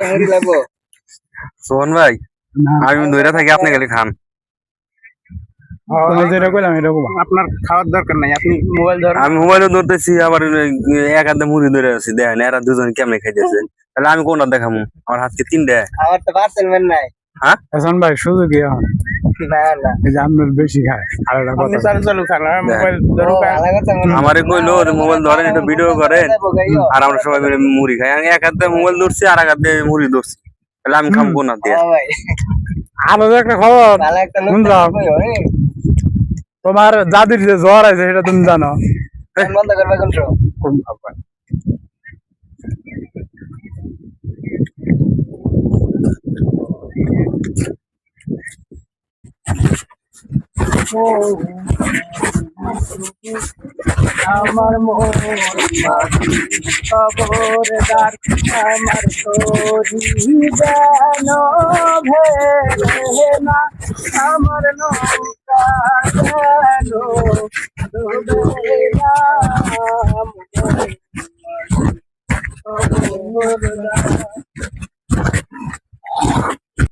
মুড়ি লাগবো সোহন ভাই আমি ধরে থাকি আপনি গেলে খান আপনার খাওয়ার দরকার নাই আপনি মোবাইল ধরেন আমি মোবাইলও ধরতেছি আবার এক হাতে মুড়ি ধরে আছি দেখেন এরা দুজন কেমনে খাইতেছে তাহলে আমি কোনটা দেখাবো আমার হাতকে তিনটে আমার তো পার্সেল ম্যান নাই হ্যাঁ হাসান ভাই শুধু কি এখন না না এই যে আপনার বেশি খায় আর একটা আপনি কথা চালু চালু খান মোবাইল ধরুন আমারে কইলো যে মোবাইল ধরেন একটু ভিডিও করেন আর আমরা সবাই মিলে মুড়ি খাই আমি এক হাতে মোবাইল ধরছি আর এক হাতে মুড়ি ধরছি তাহলে আমি খাবো না দিয়ে ভাই আরো যে একটা খবর ভালো একটা শুনলাম তোমার দাদির যে জ্বর আছে সেটা তুমি জানো বন্ধ করবে কোন শো কোন ব্যাপার? আমার মন খবরদার আমার তোরি যেন ভেবে না আমার নৌকা যেন ডুবে না খবরদার